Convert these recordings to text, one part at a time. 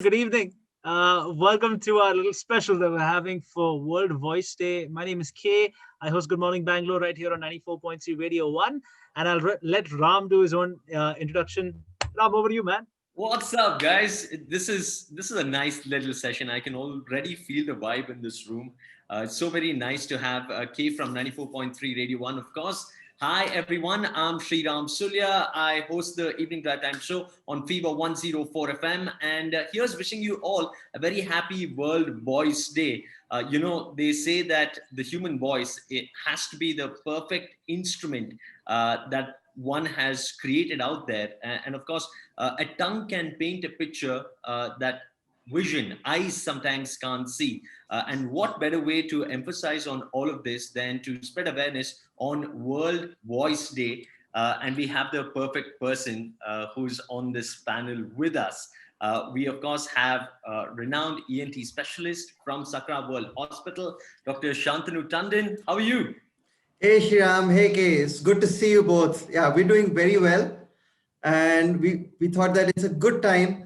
Good evening. Welcome to our little special that we're having for World Voice Day. My name is Kay. I host Good Morning Bangalore right here on 94.3 Radio 1. And I'll let Ram do his own introduction. Ram, over to you, man. What's up, guys? This is a nice little session. I can already feel the vibe in this room. It's so very nice to have K from 94.3 Radio 1, of course. Hi, everyone. I'm Sriram Sullia. I host the Evening Drive Time Show on Fever 104 FM. And here's wishing you all a very happy World Voice Day. They say that the human voice, it has to be the perfect instrument that one has created out there. And of course, a tongue can paint a picture that vision, eyes sometimes can't see. And what better way to emphasize on all of this than to spread awareness on World Voice Day? And we have the perfect person who's on this panel with us. We, of course, have renowned ENT specialist from Sakra World Hospital, Dr. Shantanu Tandon. How are you? Hey Shriram, hey Kay, it's good to see you both. Yeah, we're doing very well. And we thought that it's a good time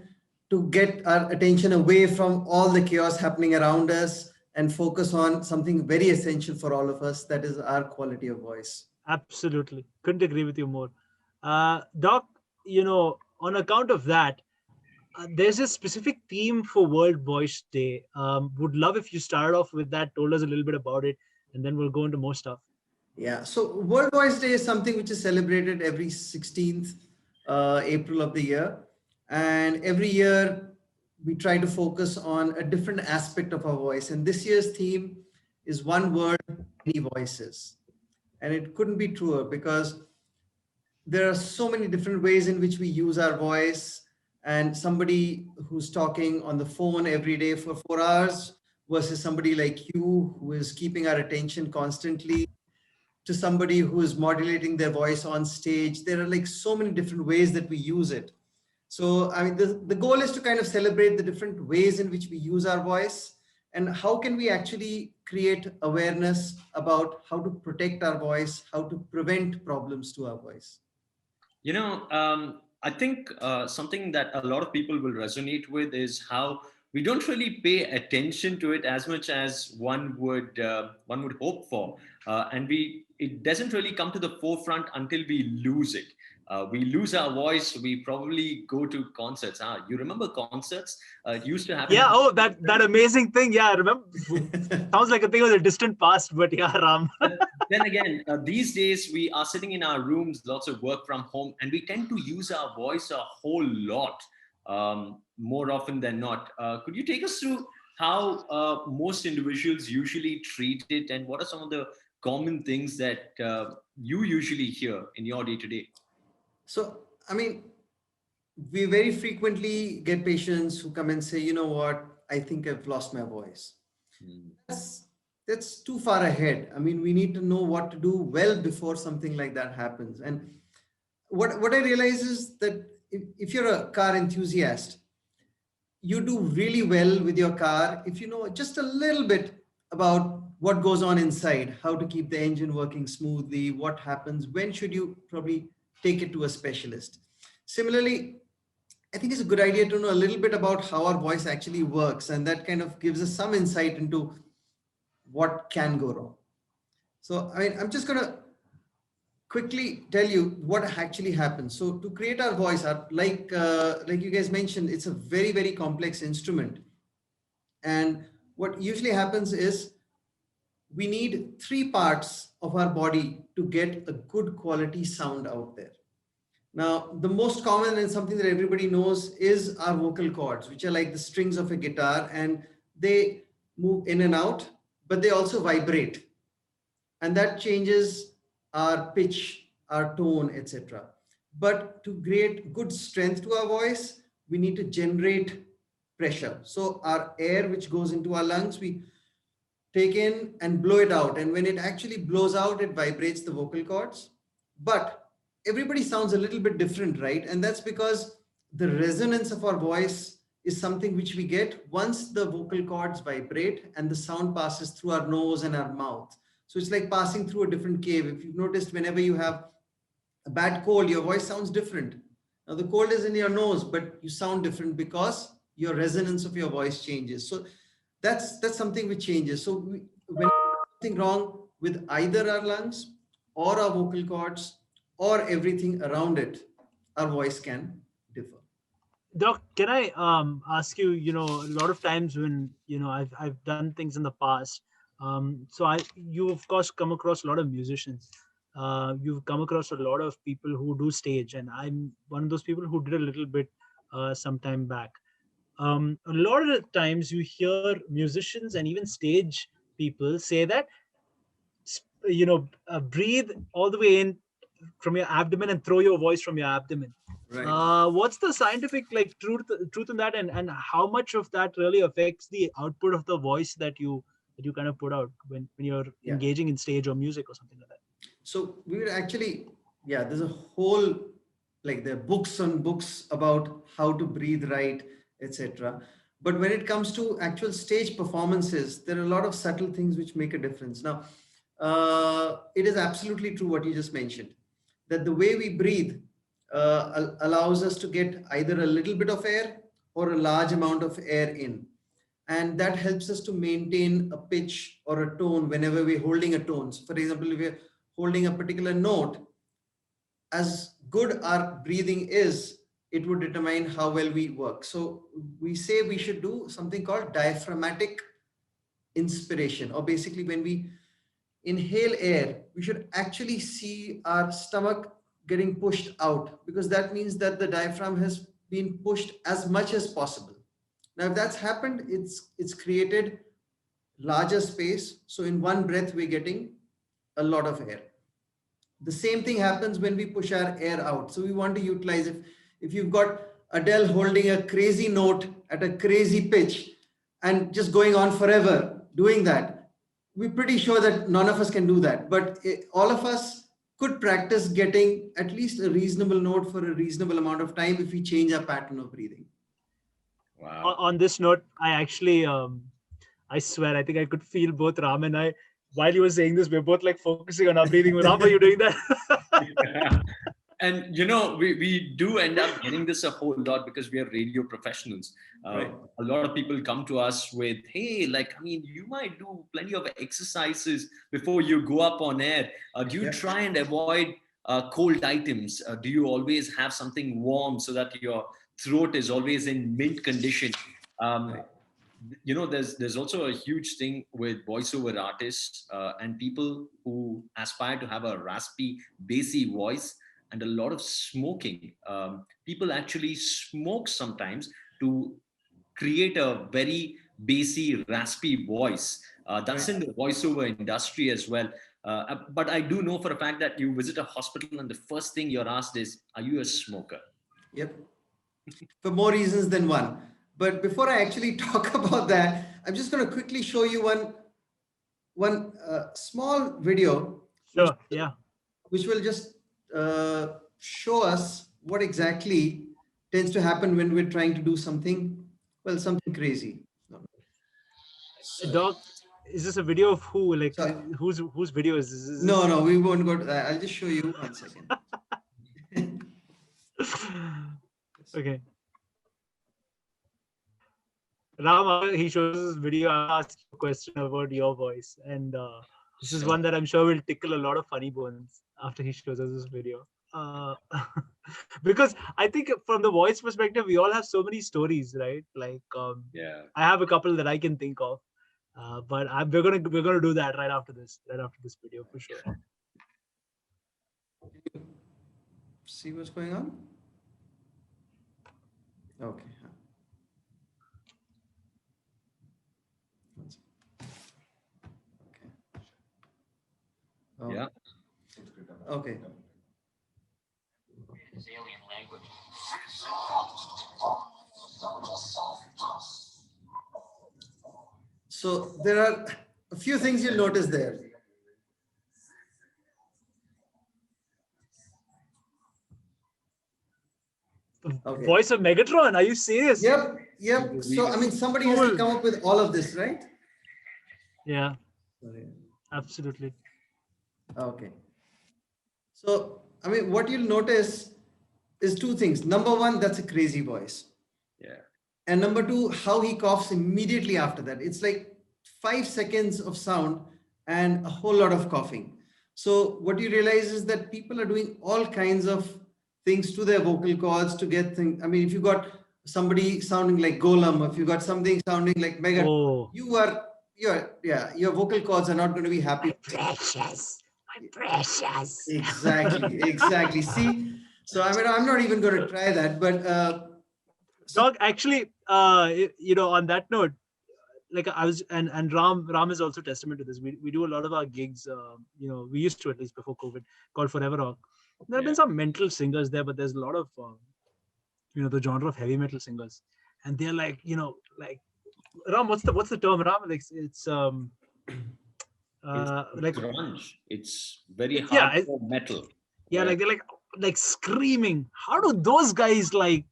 to get our attention away from all the chaos happening around us and focus on something very essential for all of us, that is our quality of voice. Absolutely. Couldn't agree with you more. Doc, on account of that, there's a specific theme for World Voice Day. Would love if you started off with that, told us a little bit about it, and then we'll go into more stuff. Yeah, so World Voice Day is something which is celebrated every 16th April of the year. And every year we try to focus on a different aspect of our voice. And this year's theme is one word, many voices. And it couldn't be truer because there are so many different ways in which we use our voice. And somebody who's talking on the phone every day for 4 hours versus somebody like you who is keeping our attention constantly, to somebody who is modulating their voice on stage. There are like so many different ways that we use it. So I mean, the goal is to kind of celebrate the different ways in which we use our voice and how can we actually create awareness about how to protect our voice, how to prevent problems to our voice. I think something that a lot of people will resonate with is how we don't really pay attention to it as much as one would hope for, and it doesn't really come to the forefront until we lose it. We lose our voice. We probably go to concerts. You remember concerts? It used to happen. Yeah. Oh, that amazing thing. Yeah, I remember. Sounds like a thing of the distant past, but yeah, Ram. But then again, these days we are sitting in our rooms, lots of work from home, and we tend to use our voice a whole lot, more often than not. Could you take us through how most individuals usually treat it, and what are some of the common things that you usually hear in your day-to-day? So, I mean, we very frequently get patients who come and say, you know what, I think I've lost my voice. That's too far ahead. I mean, we need to know what to do well before something like that happens. And what I realize is that if you're a car enthusiast, you do really well with your car if you know just a little bit about what goes on inside, how to keep the engine working smoothly, what happens, when should you probably take it to a specialist. Similarly, I think it's a good idea to know a little bit about how our voice actually works, and that kind of gives us some insight into what can go wrong. So, I mean, I'm just going to quickly tell you what actually happens. So to create our voice, like you guys mentioned, it's a very, very complex instrument. And what usually happens is we need 3 parts of our body to get a good quality sound out there. Now, the most common and something that everybody knows is our vocal cords, which are like the strings of a guitar, and they move in and out, but they also vibrate. And that changes our pitch, our tone, etc. But to create good strength to our voice, we need to generate pressure. So our air, which goes into our lungs, we take in and blow it out. And when it actually blows out, it vibrates the vocal cords. But everybody sounds a little bit different, right? And that's because the resonance of our voice is something which we get once the vocal cords vibrate and the sound passes through our nose and our mouth. So it's like passing through a different cave. If you've noticed, whenever you have a bad cold, your voice sounds different. Now the cold is in your nose, but you sound different because your resonance of your voice changes. So that's something which changes. So when something wrong with either our lungs or our vocal cords or everything around it, our voice can differ. Doc, can I ask you? A lot of times when I've done things in the past. So you of course come across a lot of musicians. You've come across a lot of people who do stage, and I'm one of those people who did a little bit some time back. A lot of the times you hear musicians and even stage people say that breathe all the way in from your abdomen and throw your voice from your abdomen. Right. What's the scientific truth in that, and how much of that really affects the output of the voice that you kind of put out when you're Yeah. engaging in stage or music or something like that? So we were actually, yeah, there's a whole, like there are books on books about how to breathe right, etc. But when it comes to actual stage performances, there are a lot of subtle things which make a difference. Now, it is absolutely true what you just mentioned, that the way we breathe allows us to get either a little bit of air or a large amount of air in. And that helps us to maintain a pitch or a tone whenever we're holding a tone. So for example, if we're holding a particular note, as good our breathing is, it would determine how well we work. So we say we should do something called diaphragmatic inspiration, or basically when we inhale air, we should actually see our stomach getting pushed out, because that means that the diaphragm has been pushed as much as possible. Now, if that's happened, it's created larger space. So in one breath, we're getting a lot of air. The same thing happens when we push our air out. So we want to utilize, if you've got Adele holding a crazy note at a crazy pitch and just going on forever doing that, we're pretty sure that none of us can do that. But all of us could practice getting at least a reasonable note for a reasonable amount of time if we change our pattern of breathing. Wow. On this note, I actually I swear I think I could feel both Ram and I while you were saying this. We're both like focusing on our breathing. Ram, are you doing that? And we do end up getting this a whole lot because we are radio professionals. Right. A lot of people come to us with, hey, like, I mean, you might do plenty of exercises before you go up on air. Do you try and avoid cold items? Do you always have something warm so that your throat is always in mint condition? Right. There's also a huge thing with voiceover artists and people who aspire to have a raspy, bassy voice, and a lot of smoking. People actually smoke sometimes to create a very bassy, raspy voice. That's in the voiceover industry as well. But I do know for a fact that you visit a hospital and the first thing you're asked is, are you a smoker? Yep. For more reasons than one. But before I actually talk about that, I'm just going to quickly show you one small video. Sure. Yeah. Which will just show us what exactly tends to happen when we're trying to do something crazy. Doc, is this a video of who? Like, So, whose video is this? Is no, we won't go to that. I'll just show you 1 second. Okay. Ram, he shows this video. I'll ask you a question about your voice. And this is one that I'm sure will tickle a lot of funny bones after he shows us this video. Because I think from the voice perspective, we all have so many stories, right? Like, I have a couple that I can think of. But we're gonna do that right after this video for sure. See what's going on? Okay. Yeah. Okay. Alien language. So there are a few things you'll notice there. Okay. Voice of Megatron. Are you serious? Yep. So I mean, somebody has to come up with all of this, right? Yeah. Absolutely. Okay. So I mean, what you'll notice is two things. Number one, that's a crazy voice. Yeah. And number two, how he coughs immediately after that. It's like 5 seconds of sound and a whole lot of coughing. So what you realize is that people are doing all kinds of things to their vocal cords to get things. I mean, if you got somebody sounding like Golem, if you got something sounding like Megatron, Oh, your vocal cords are not going to be happy. precious, my precious. Exactly. See, so I mean, I'm not even going to try that, but so Dog, actually, on that note, like I was, and Ram is also testament to this. We do a lot of our gigs. We used to, at least before COVID, called Forever Rock. There have been some mental singers there, but there's a lot of the genre of heavy metal singers, and they're like, like Ram. What's the term, Ram? Like it's It's like grunge. It's very yeah, hardcore metal. yeah, Where like they're like screaming. How do those guys like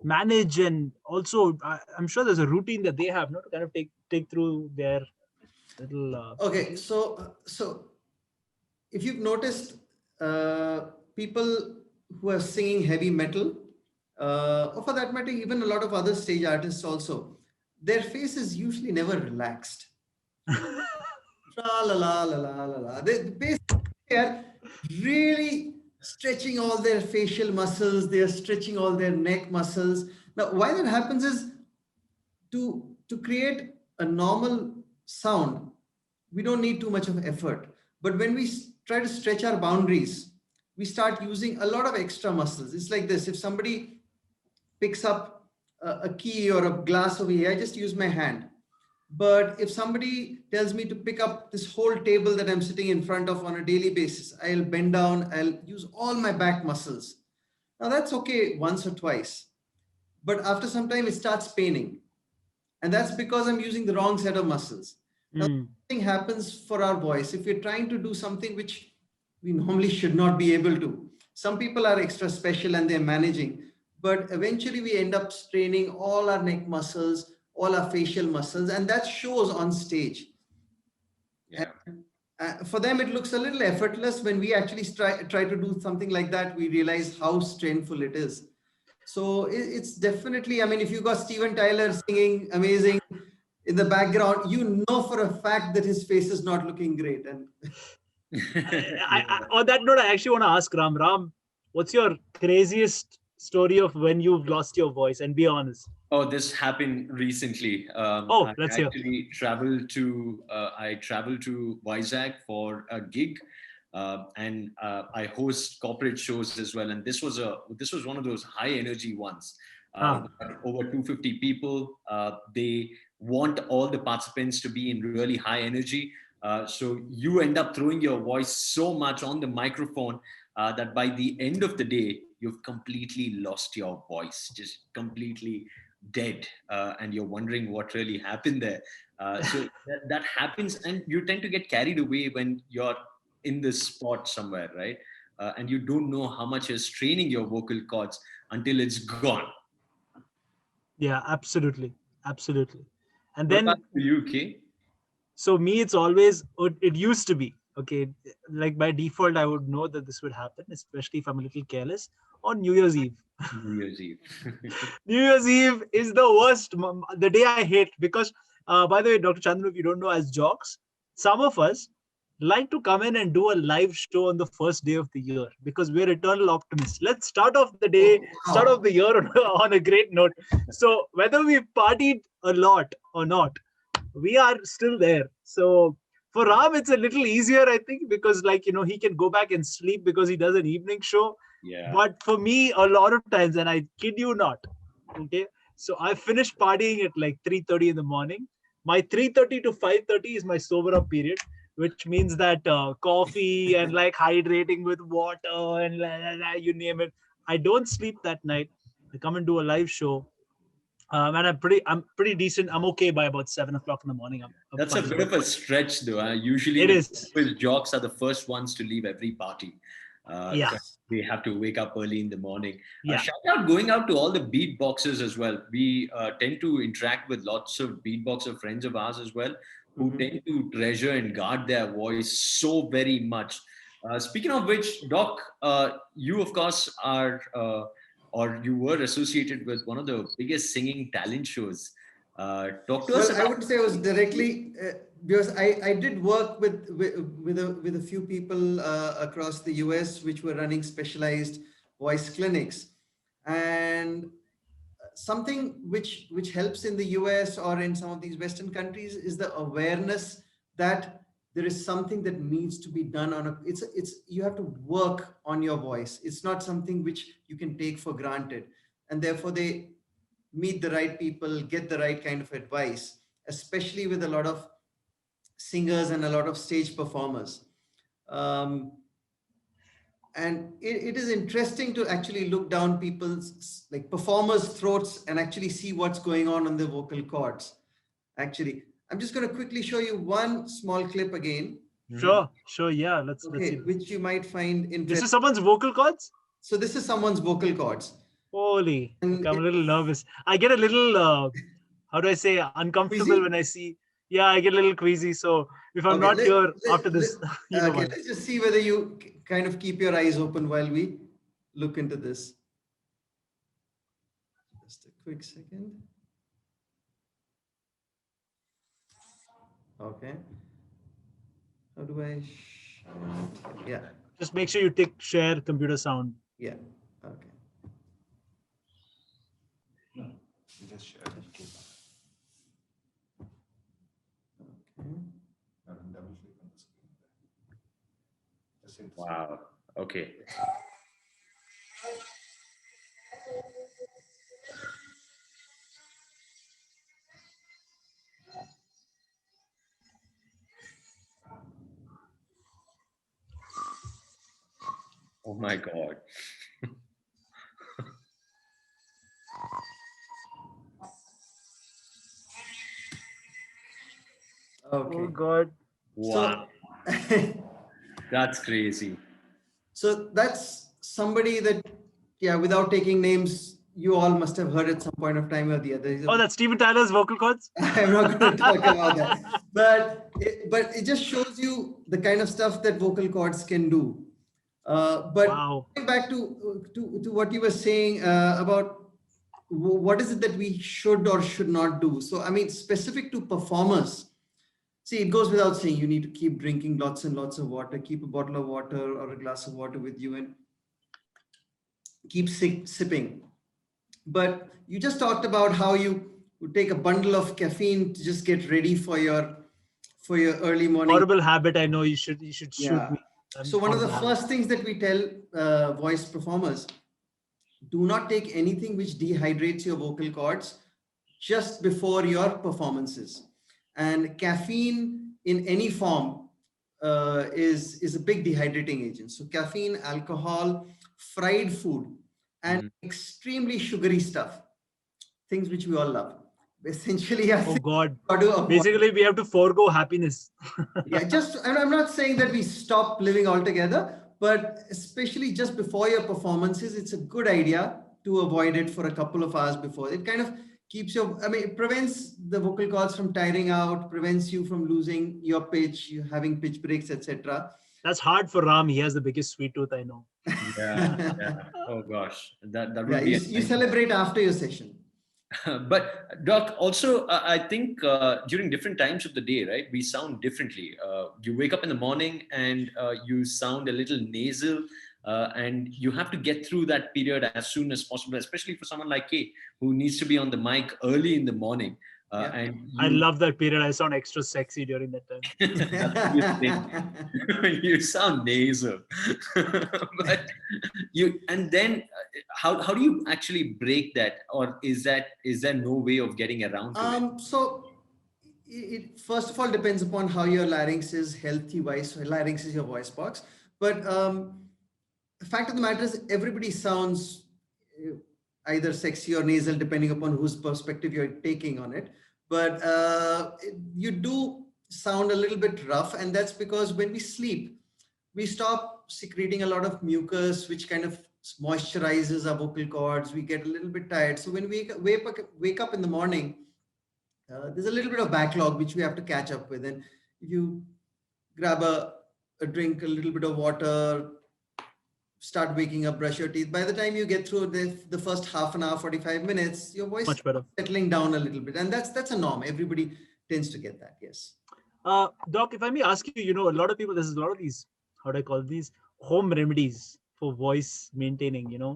manage? And also, I'm sure there's a routine that they have, not to kind of take through their little. okay, so if you've noticed, people who are singing heavy metal, or for that matter, even a lot of other stage artists also, their face is usually never relaxed. Tra la la la la la la. They are really stretching all their facial muscles. They are stretching all their neck muscles. Now, why that happens is to create a normal sound, we don't need too much of effort. But when we try to stretch our boundaries, we start using a lot of extra muscles. It's like this: if somebody picks up a key or a glass over here, I just use my hand. But if somebody tells me to pick up this whole table that I'm sitting in front of on a daily basis, I'll bend down, I'll use all my back muscles. Now that's okay once or twice, but after some time it starts paining. And that's because I'm using the wrong set of muscles. Now, Mm. thing happens for our voice. If we're trying to do something which we normally should not be able to, some people are extra special and they're managing, but eventually we end up straining all our neck muscles, all our facial muscles, and that shows on stage. yeah. For them, it looks a little effortless. When we actually try to do something like that, we realize how strainful it is. So it's definitely, I mean, if you got Steven Tyler singing amazing in the background, you know for a fact that his face is not looking great. And On that note, I actually want to ask Ram. Ram, what's your craziest story of when you've lost your voice? And be honest. Oh, this happened recently. Oh, I let's hear. actually traveled to Vizag for a gig, and I host corporate shows as well. And this was one of those high energy ones. Ah, Over 250 people. They want all the participants to be in really high energy. So you end up throwing your voice so much on the microphone that by the end of the day, you've completely lost your voice, just completely dead, and you're wondering what really happened there. So that happens, and you tend to get carried away when you're in this spot somewhere, right? And you don't know how much you're straining your vocal cords until it's gone. yeah, absolutely, absolutely. And What about then, for you, Kay? so me, it's always it used to be okay. Like by default, I would know that this would happen, especially if I'm a little careless on New Year's Eve. New Year's Eve. New Year's Eve is the worst, the day I hate because, by the way, Dr. Chandru, if you don't know, as jocks, some of us like to come in and do a live show on the first day of the year because we're eternal optimists. Let's start off the day, oh, start off wow. the year on a great note. So whether we partied a lot or not, we are still there. So for Ram, it's a little easier, I think, because he can go back and sleep because he does an evening show. Yeah. But for me, a lot of times, and I kid you not, okay, so I finish partying at like 3:30 in the morning. My 3:30 to 5:30 is my sober up period, which means that coffee and like hydrating with water and you name it. I don't sleep that night. I come and do a live show, and I'm pretty decent. I'm okay by about 7 o'clock in the morning. I'm That's a fine. bit of a stretch, though. Usually, It when is. people jocks are the first ones to leave every party. Yeah, They have to wake up early in the morning. yeah. Shout out going out to all the beatboxers as well. We tend to interact with lots of beatboxer friends of ours as well, who Mhm. tend to treasure and guard their voice so very much. Speaking of which, Doc, you of course are or you were associated with one of the biggest singing talent shows. Talk to us Well, I about. would say it was directly because I did work with a few people across the US which were running specialized voice clinics, and something which helps in the US or in some of these Western countries is the awareness that there is something that needs to be done on a it's you have to work on your voice. It's not something which you can take for granted, and therefore they meet the right people, get the right kind of advice, especially with a lot of singers and a lot of stage performers. Um, and it is interesting to actually look down people's like performers' throats and actually see what's going on the vocal cords. Actually, I'm just going to quickly show you one small clip again. Mhm. Sure. Yeah, let's see Okay, this. which you might find This interesting. is someone's vocal cords. So this is someone's vocal cords, Holy, and okay, I'm a little nervous. I get a little, how do I say, uncomfortable queasy. when I see. Yeah, I get a little queasy. So if I'm Okay, not here after this, you know okay, why. let's just see whether you kind of keep your eyes open while we look into this. Just a quick second. Okay. How do I share it? Yeah. Just make sure you tick share computer sound. Yeah. Okay. No, you just share it. Okay. Now double click on the screen. Just hit the Wow. Okay. Oh my God. Oh Okay. God. Wow. So, That's crazy. so that's somebody that, yeah, without taking names, you all must have heard at some point of time or the other. Oh, that's Steven Tyler's vocal cords. I'm not going to talk about that, but it just shows you the kind of stuff that vocal cords can do. But Wow. going back to what you were saying about what is it that we should or should not do. So I mean, specific to performers, see, it goes without saying you need to keep drinking lots and lots of water, keep a bottle of water or a glass of water with you, and keep sipping. But you just talked about how you would take a bundle of caffeine to just get ready for your early morning. Horrible habit. I know you should shoot Yeah. me. So one of the Horrible habit. first things that we tell voice performers: do not take anything which dehydrates your vocal cords just before your performances. And caffeine in any form is a big dehydrating agent. So caffeine, alcohol, fried food, and Mhm. extremely sugary stuff, things which we all love. Essentially, I Oh think God. we got to avoid. Basically, we have to forego happiness. Yeah, just, and I'm not saying that we stop living altogether, but especially just before your performances, it's a good idea to avoid it for a couple of hours before. It kind of keeps your, I mean, it prevents the vocal cords from tiring out, prevents you from losing your pitch, you having pitch breaks, etc. That's hard for Ram. He has the biggest sweet tooth I know. Yeah. Yeah. Oh gosh. That Yeah, would be a you nightmare. celebrate after your session. But Doc, also I think during different times of the day, right, we sound differently. You wake up in the morning and you sound a little nasal, and you have to get through that period as soon as possible, especially for someone like Kay, who needs to be on the mic early in the morning. Yeah. And I you, love that period. I sound extra sexy during that time. that's what you're saying. You sound nasal. But you, and then how do you actually break that, or is there no way of getting around to it? So it first of all depends upon how your larynx is healthy wise. So larynx is your voice box, but the fact of the matter is everybody sounds either sexy or nasal depending upon whose perspective you're taking on it. But you do sound a little bit rough, and that's because when we sleep, we stop secreting a lot of mucus, which kind of moisturizes our vocal cords. We get a little bit tired. So when we wake up in the morning, there's a little bit of backlog which we have to catch up with. And if you grab a drink, a little bit of water, start waking up, brush your teeth. By the time you get through the first half an hour, 45 minutes, your voice Much better. settling down a little bit. And that's a norm. Everybody tends to get that. Yes. Doc, if I may ask you, a lot of people, there's a lot of these, how do I call these, home remedies for voice maintaining, Yeah.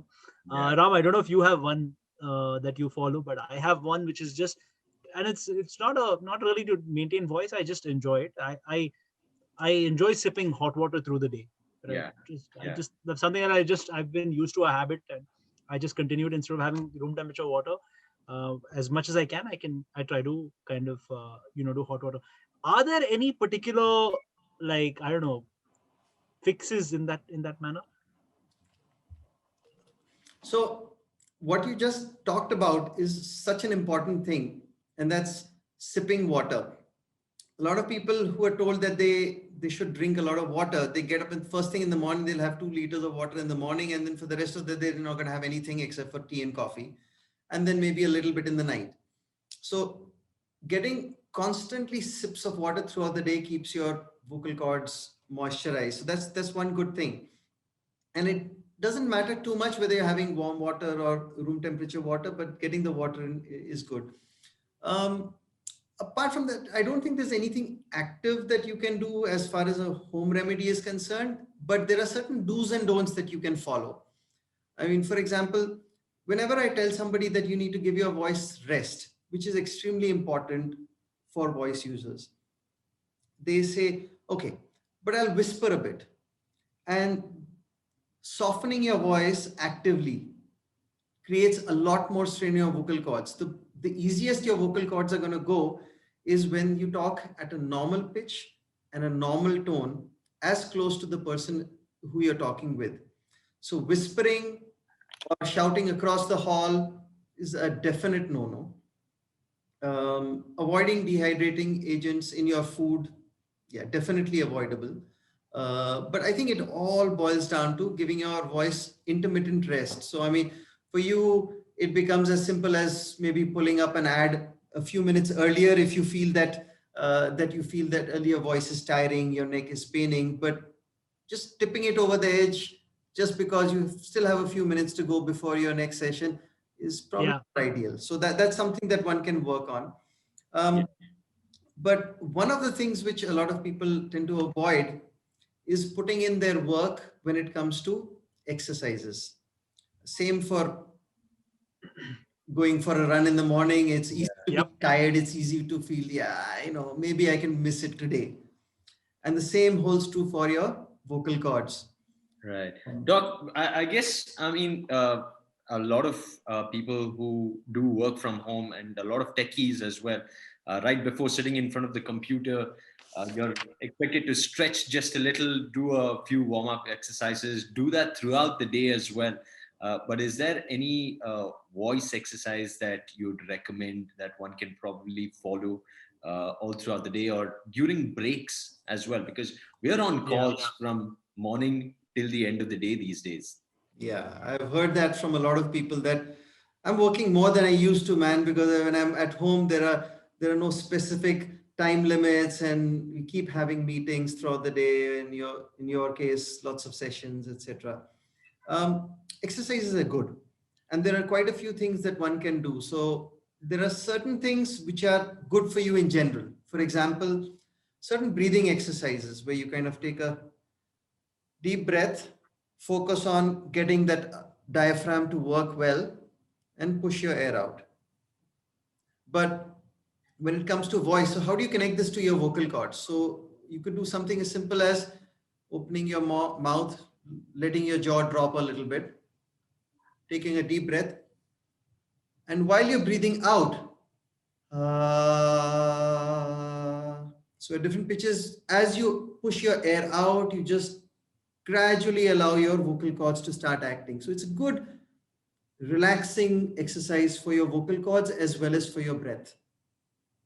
Ram, I don't know if you have one that you follow, but I have one which is just, and it's not really to maintain voice. I just enjoy it. I enjoy sipping hot water through the day. Right? Yeah. I Yeah. just that's something that I've been used to a habit, and I just continued instead of having room temperature water. As much as I try to kind of do hot water. Are there any particular, like, I don't know, fixes in that manner? So what you just talked about is such an important thing, and that's sipping water. A lot of people who are told that they should drink a lot of water, they get up and first thing in the morning, they'll have 2 liters of water in the morning, and then for the rest of the day, they're not going to have anything except for tea and coffee, and then maybe a little bit in the night. So getting constantly sips of water throughout the day keeps your vocal cords moisturized. So that's one good thing. And it doesn't matter too much whether you're having warm water or room temperature water, but getting the water in is good. Um, Apart from that, I don't think there's anything active that you can do as far as a home remedy is concerned, but there are certain do's and don'ts that you can follow. I mean, for example, whenever I tell somebody that you need to give your voice rest, which is extremely important for voice users, they say, okay, but I'll whisper a bit. And softening your voice actively creates a lot more strain in your vocal cords. The easiest your vocal cords are going to go is when you talk at a normal pitch and a normal tone, as close to the person who you're talking with. So whispering or shouting across the hall is a definite no-no. Avoiding dehydrating agents in your food, yeah, definitely avoidable. But I think it all boils down to giving your voice intermittent rest. So, I mean, for you, it becomes as simple as maybe pulling up an ad a few minutes earlier if you feel that earlier voice is tiring, your neck is paining, but just tipping it over the edge just because you still have a few minutes to go before your next session is probably Yeah. not ideal. So that's something that one can work on. Yeah. But one of the things which a lot of people tend to avoid is putting in their work when it comes to exercises. Same for going for a run in the morning. It's easy to be Yep. tired. It's easy to feel, yeah, maybe I can miss it today. And the same holds true for your vocal cords. Right. Doc, I guess, I mean, a lot of people who do work from home and a lot of techies as well, right before sitting in front of the computer, you're expected to stretch just a little, do a few warm-up exercises, do that throughout the day as well. But is there any voice exercise that you'd recommend that one can probably follow all throughout the day or during breaks as well? Because we're on calls from morning till the end of the day these days. Yeah, I've heard that from a lot of people that I'm working more than I used to, man, because when I'm at home, there are no specific time limits, and we keep having meetings throughout the day. In your case, lots of sessions, etc. Exercises are good, and there are quite a few things that one can do. So there are certain things which are good for you in general. For example, certain breathing exercises where you kind of take a deep breath, focus on getting that diaphragm to work well, and push your air out. But when it comes to voice, so how do you connect this to your vocal cords? So you could do something as simple as opening your mouth, letting your jaw drop a little bit, taking a deep breath, and while you're breathing out, so at different pitches, as you push your air out, you just gradually allow your vocal cords to start acting. So it's a good relaxing exercise for your vocal cords as well as for your breath.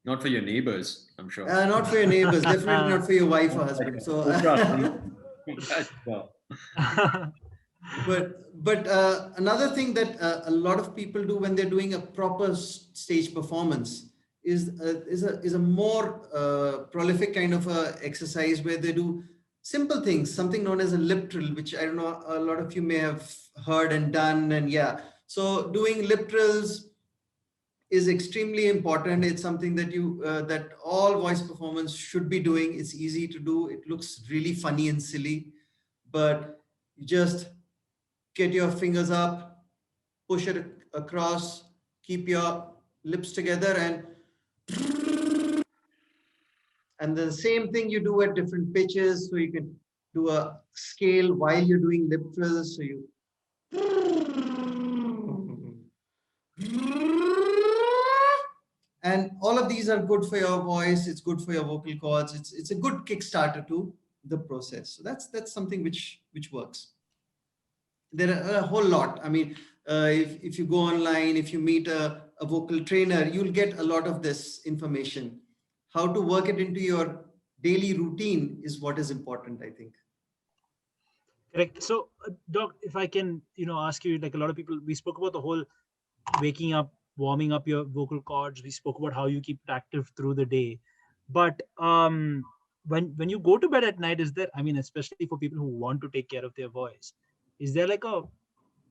Not for your neighbors, I'm sure. Not for your neighbors, definitely not for your wife or husband. So, but another thing that a lot of people do when they're doing a proper stage performance is a more prolific kind of exercise where they do simple things, something known as a lip trill, which I don't know, a lot of you may have heard and done. And yeah, so doing lip trills is extremely important. It's something that that all voice performance should be doing. It's easy to do. It looks really funny and silly, but you just get your fingers up, push it across, keep your lips together, and the same thing you do at different pitches. So you can do a scale while you're doing lip trills. So you and all of these are good for your voice. It's good for your vocal cords. It's a good kickstarter to the process. So that's something which works. There are a whole lot. I mean, if you go online, if you meet a vocal trainer, you'll get a lot of this information. How to work it into your daily routine is what is important, I think. Correct. So, Doc, if I can, ask you, like a lot of people, we spoke about the whole waking up, warming up your vocal cords. We spoke about how you keep it active through the day. But when you go to bed at night, is there, I mean, especially for people who want to take care of their voice, is there like a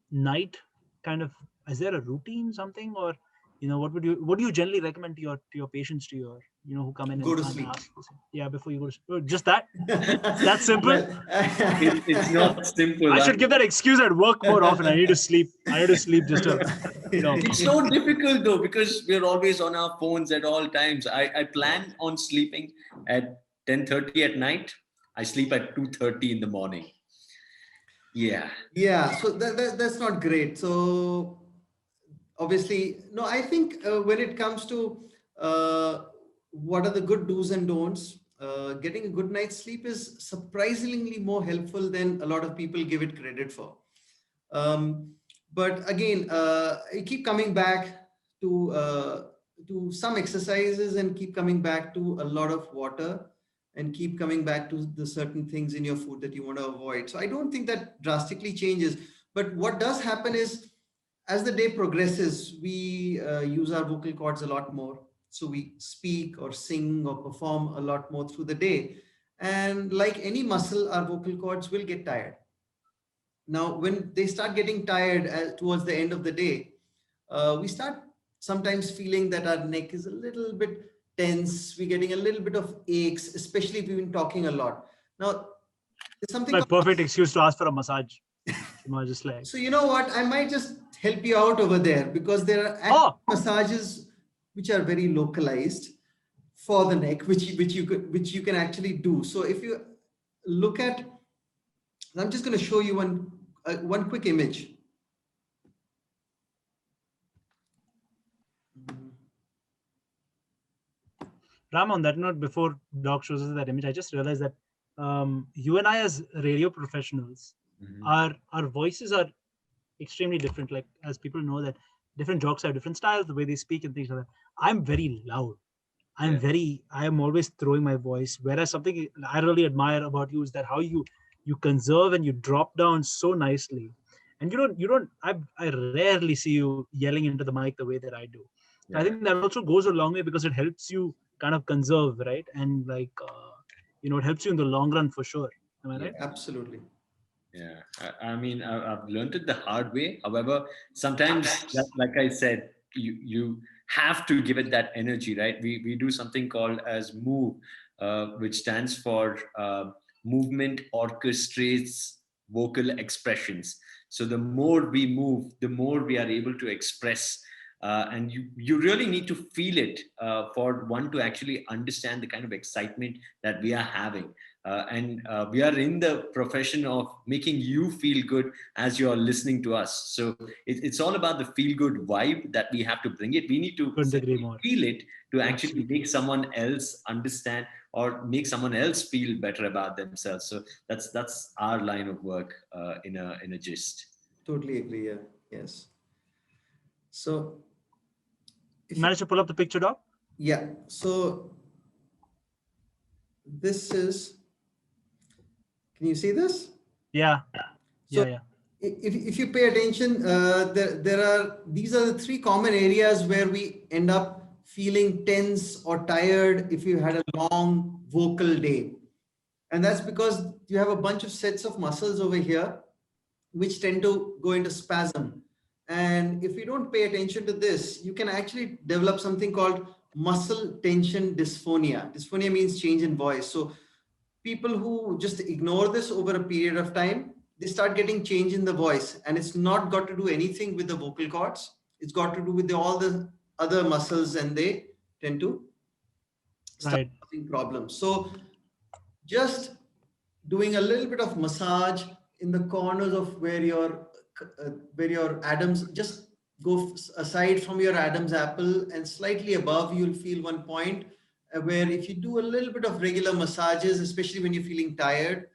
night kind of, is there a routine, something, or what do you generally recommend to your patients, to your who come in Go to and sleep. ask? Yeah, before you go to sleep. Just that? That's simple? Well, It's not simple. I should give that excuse at work more often. I need to sleep. I need to sleep just to, It's so difficult though, because we're always on our phones at all times. I plan on sleeping at 10:30 at night. I sleep at 2:30 in the morning. Yeah. Yeah, so that's not great. So obviously, no, I think when it comes to what are the good do's and don'ts, getting a good night's sleep is surprisingly more helpful than a lot of people give it credit for. But again, I keep coming back to some exercises, and keep coming back to a lot of water, and keep coming back to the certain things in your food that you want to avoid. So I don't think that drastically changes. But what does happen is, as the day progresses, we use our vocal cords a lot more. So we speak or sing or perform a lot more through the day. And like any muscle, our vocal cords will get tired. Now, when they start getting tired towards the end of the day, we start sometimes feeling that our neck is a little bit tense. We're getting a little bit of aches, especially if we've been talking a lot. Now, there's something my called, perfect excuse to ask for a massage. Just like, so you know what? I might just help you out over there, because there are actual massages which are very localized for the neck, which you can actually do. So if you look at, I'm just going to show you one quick image. Ram, on that note, before Doc shows us that image, I just realized that you and I, as radio professionals, our voices are extremely different. Like, as people know that different jocks have different styles, the way they speak and things like that. I'm very loud. I am always throwing my voice. Whereas something I really admire about you is that how you conserve and you drop down so nicely. And I rarely see you yelling into the mic the way that I do. Yeah. I think that also goes a long way, because it helps you kind of conserve, right? And like, it helps you in the long run for sure. Am I right? Absolutely. Yeah, I mean, I've learned it the hard way. However, sometimes, like I said, you have to give it that energy, right? We do something called as MOVE, which stands for Movement Orchestrates Vocal Expressions. So the more we move, the more we are able to express. And you really need to feel it for one to actually understand the kind of excitement that we are having. And we are in the profession of making you feel good as you're listening to us. So it's all about the feel good vibe that we have to bring it. We need to feel it to actually make someone else understand or make someone else feel better about themselves. So that's our line of work in a gist. Totally agree. Yeah. Yes. So, if you manage to pull up the picture, Doc? Yeah. So this is. Can you see this? Yeah. So yeah. If you pay attention, these are the three common areas where we end up feeling tense or tired if you had a long vocal day. And that's because you have a bunch of sets of muscles over here, which tend to go into spasm. And if you don't pay attention to this, you can actually develop something called muscle tension dysphonia. Dysphonia means change in voice. So people who just ignore this over a period of time, they start getting change in the voice. And it's not got to do anything with the vocal cords. It's got to do with all the other muscles, and they tend to start Right. having problems. So just doing a little bit of massage in the corners of where your Adam's, just go aside from your Adam's apple and slightly above, you'll feel one point where if you do a little bit of regular massages, especially when you're feeling tired.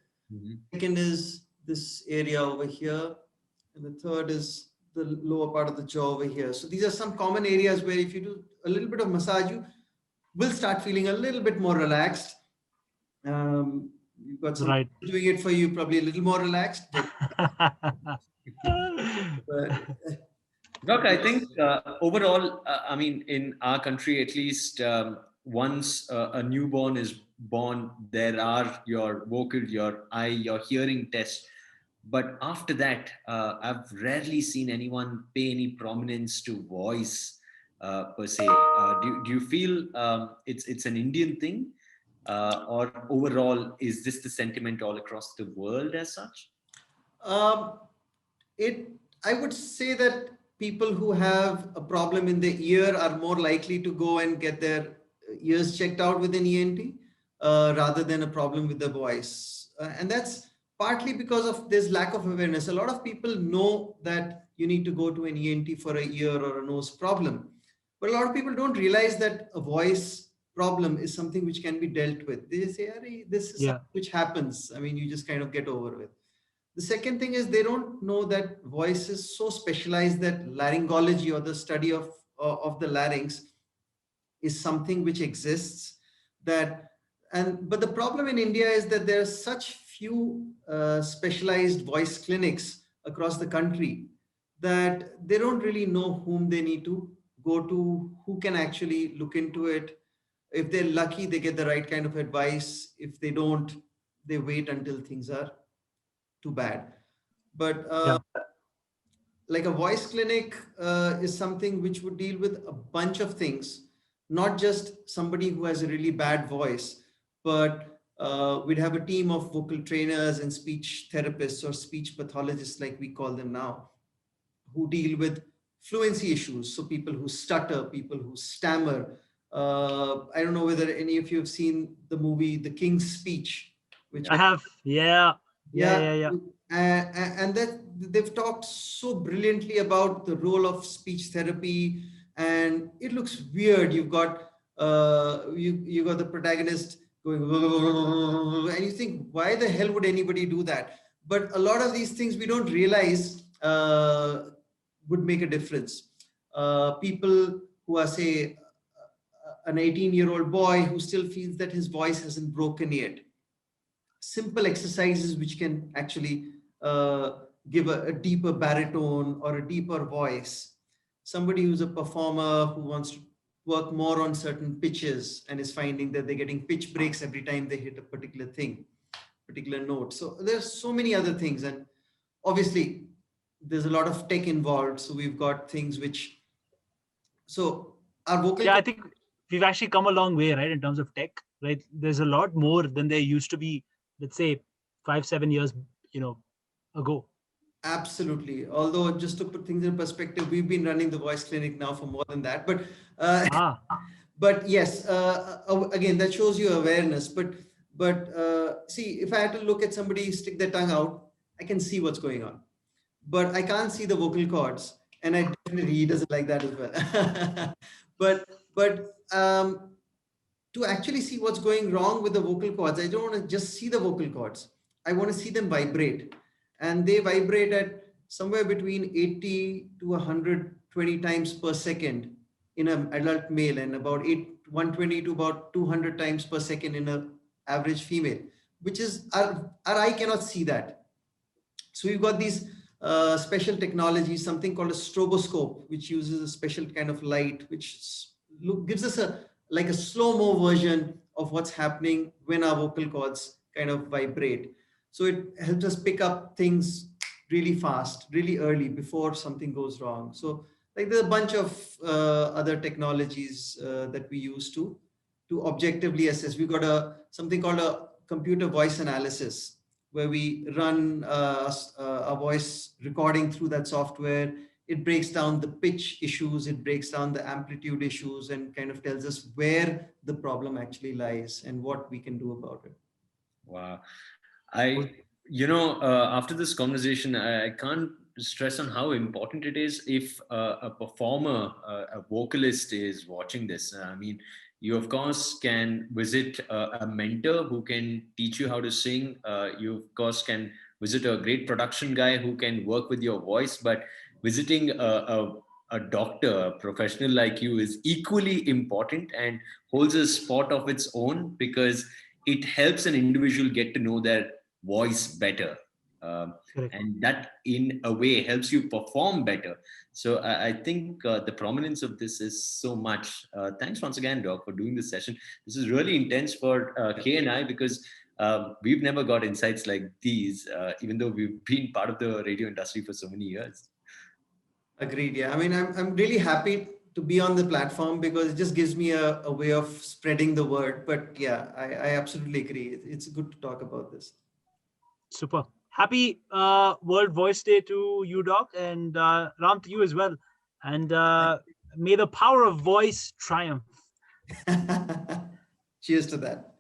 Second is this area over here, and the third is the lower part of the jaw over here. So these are some common areas where if you do a little bit of massage, you will start feeling a little bit more relaxed. You've got some Right. doing it for you, probably a little more relaxed. But Doc, I think overall, I mean, in our country, at least once a newborn is born, there are your vocal, your eye, your hearing tests. But after that, I've rarely seen anyone pay any prominence to voice per se. Do you feel it's an Indian thing? Or overall, is this the sentiment all across the world as such? um, I would say that people who have a problem in the ear are more likely to go and get their ears checked out with an ENT rather than a problem with the voice. And that's partly because of this lack of awareness. A lot of people know that you need to go to an ENT for a ear or a nose problem. But a lot of people don't realize that a voice problem is something which can be dealt with. They say, "Arey, this is Yeah. something which happens." I mean, you just kind of get over with. The second thing is they don't know that voice is so specialized that laryngology, or the study of the larynx, is something which exists. But the problem in India is that there are such few specialized voice clinics across the country that they don't really know whom they need to go to, who can actually look into it. If they're lucky, they get the right kind of advice. If they don't, they wait until things are too bad. But Yeah. like a voice clinic is something which would deal with a bunch of things, not just somebody who has a really bad voice, but we'd have a team of vocal trainers and speech therapists, or speech pathologists, like we call them now, who deal with fluency issues. So people who stutter, people who stammer. I don't know whether any of you have seen the movie The King's Speech, which I have. Yeah. Yeah. yeah, Yeah. Yeah. and that they've talked so brilliantly about the role of speech therapy, and it looks weird. You've got you got the protagonist going, and you think, why the hell would anybody do that? But a lot of these things we don't realize would make a difference. People who are, say, an 18-year-old boy who still feels that his voice hasn't broken yet, simple exercises which can actually give a deeper baritone or a deeper voice. Somebody who's a performer who wants to work more on certain pitches and is finding that they're getting pitch breaks every time they hit a particular thing, particular note. So there's so many other things. And obviously there's a lot of tech involved. So we've got things which, so our vocal. Yeah. I think we've actually come a long way, right, in terms of tech. Right. There's a lot more than there used to be, let's say 5-7 years, ago. Absolutely. Although, just to put things in perspective, we've been running the voice clinic now for more than that. But Ah. but yes, again, that shows you awareness. But see, if I had to look at somebody stick their tongue out, I can see what's going on, but I can't see the vocal cords, and I definitely, he doesn't like that as well. but to actually see what's going wrong with the vocal cords, I don't want to just see the vocal cords. I want to see them vibrate, and they vibrate at somewhere between 80 to 120 times per second in an adult male, and about 120 to about 200 times per second in an average female, which is our eye cannot see that. So we've got these special technologies, something called a stroboscope, which uses a special kind of light, which gives us like a slow-mo version of what's happening when our vocal cords kind of vibrate. So it helps us pick up things really fast, really early before something goes wrong. So like there's a bunch of other technologies that we use to objectively assess. We got something called a computer voice analysis, where we run a voice recording through that software. It breaks down the pitch issues, it breaks down the amplitude issues, and kind of tells us where the problem actually lies and what we can do about it. Wow. After this conversation, I can't stress on how important it is if a performer, a vocalist is watching this. I mean, you of course can visit a mentor who can teach you how to sing. You of course can visit a great production guy who can work with your voice, but visiting a doctor, a professional like you is equally important and holds a spot of its own because it helps an individual get to know their voice better. Correct. And that in a way helps you perform better. So I think the prominence of this is so much. Thanks once again, Doc, for doing this session. This is really intense for Kay and I because we've never got insights like these, even though we've been part of the radio industry for so many years. Agreed. Yeah. I mean, I'm really happy to be on the platform because it just gives me a way of spreading the word. But yeah, I absolutely agree. It's good to talk about this. Super. Happy World Voice Day to you, Doc, and Ram, to you as well. And may the power of voice triumph. Cheers to that.